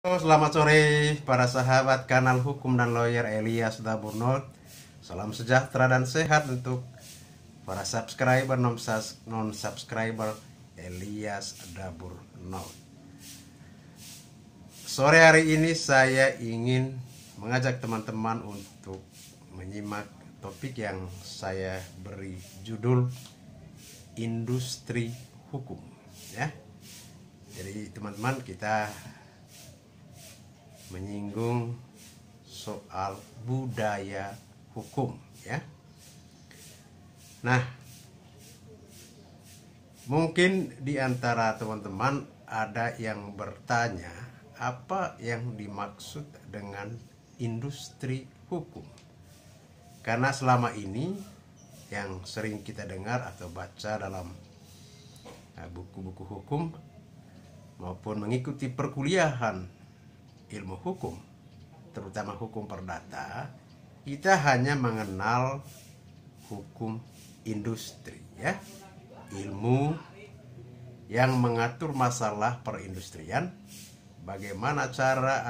Selamat sore para sahabat kanal Hukum dan Lawyer Elias Daburnol. Salam sejahtera dan sehat untuk para subscriber non-subscriber Elias Daburnol. Sore hari ini saya ingin mengajak teman-teman untuk menyimak topik yang saya beri judul industri hukum, ya. Jadi teman-teman, kita menyinggung soal budaya hukum, ya. Nah, mungkin di antara teman-teman ada yang bertanya, apa yang dimaksud dengan industri hukum? Karena selama ini yang sering kita dengar atau baca dalam buku-buku hukum maupun mengikuti perkuliahan ilmu hukum, terutama hukum perdata, kita hanya mengenal hukum industri, ya. Ilmu yang mengatur masalah perindustrian, bagaimana cara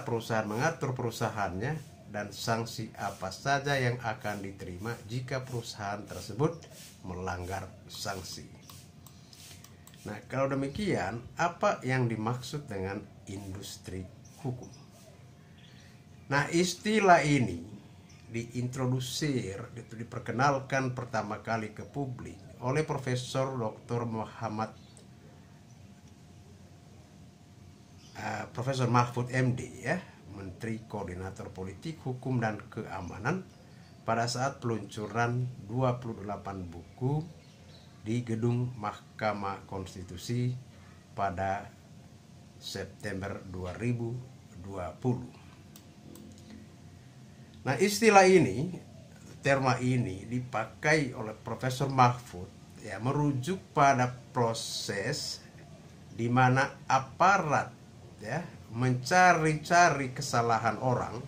perusahaan mengatur perusahaannya, dan sanksi apa saja yang akan diterima jika perusahaan tersebut melanggar sanksi. Nah, kalau demikian, apa yang dimaksud dengan industri hukum? Nah, istilah ini diperkenalkan pertama kali ke publik oleh Profesor Dr. Profesor Mahfud MD, ya, Menteri Koordinator Politik, Hukum, dan Keamanan, pada saat peluncuran 28 buku di Gedung Mahkamah Konstitusi pada September 2020. Nah, terma ini dipakai oleh Profesor Mahfud, ya, merujuk pada proses di mana aparat, ya, mencari-cari kesalahan orang,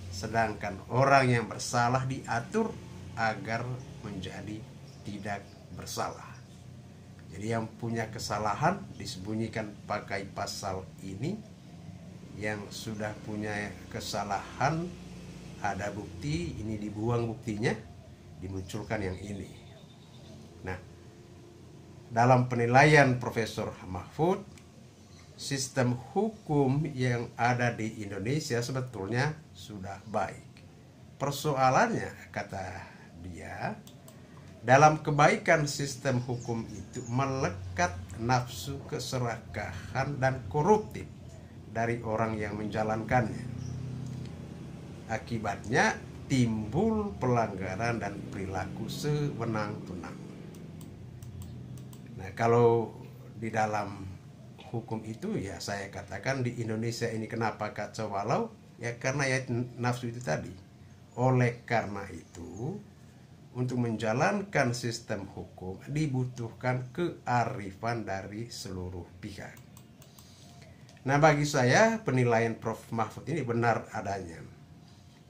sedangkan orang yang bersalah diatur agar menjadi tidak bersalah. Jadi yang punya kesalahan disembunyikan pakai pasal ini, yang sudah punya kesalahan ada bukti, ini dibuang buktinya, dimunculkan yang ini. Nah, dalam penilaian Profesor Mahfud, sistem hukum yang ada di Indonesia sebetulnya sudah baik. Persoalannya, kata dia, dalam kebaikan sistem hukum itu melekat nafsu keserakahan dan koruptif dari orang yang menjalankannya. Akibatnya timbul pelanggaran dan perilaku sewenang-wenang. Nah, kalau di dalam hukum itu, ya, saya katakan di Indonesia ini kenapa kacau balau, ya karena ya nafsu itu tadi. Oleh karena itu, untuk menjalankan sistem hukum dibutuhkan kearifan dari seluruh pihak. Nah, bagi saya penilaian Prof. Mahfud ini benar adanya.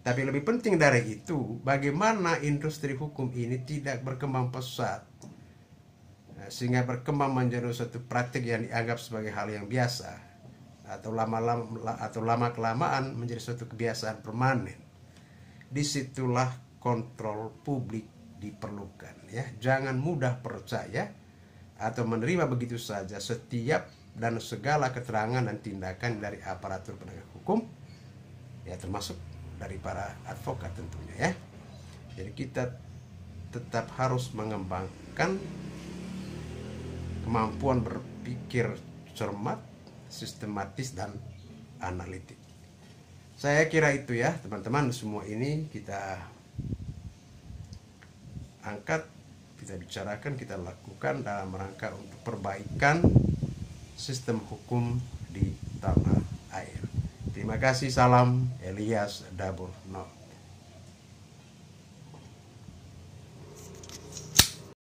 Tapi lebih penting dari itu, bagaimana industri hukum ini tidak berkembang pesat, sehingga berkembang menjadi suatu praktik yang dianggap sebagai hal yang biasa, atau lama-kelamaan menjadi suatu kebiasaan permanen. Disitulah kontrol publik diperlukan, ya. Jangan mudah percaya atau menerima begitu saja setiap dan segala keterangan dan tindakan dari aparatur penegak hukum, ya, termasuk dari para advokat tentunya, ya. Jadi kita tetap harus mengembangkan kemampuan berpikir cermat, sistematis, dan analitik. Saya kira itu, ya, teman-teman. Semua ini kita angkat, kita bicarakan, kita lakukan dalam rangka untuk perbaikan sistem hukum di tanah air. Terima kasih. Salam Elias Daburnol.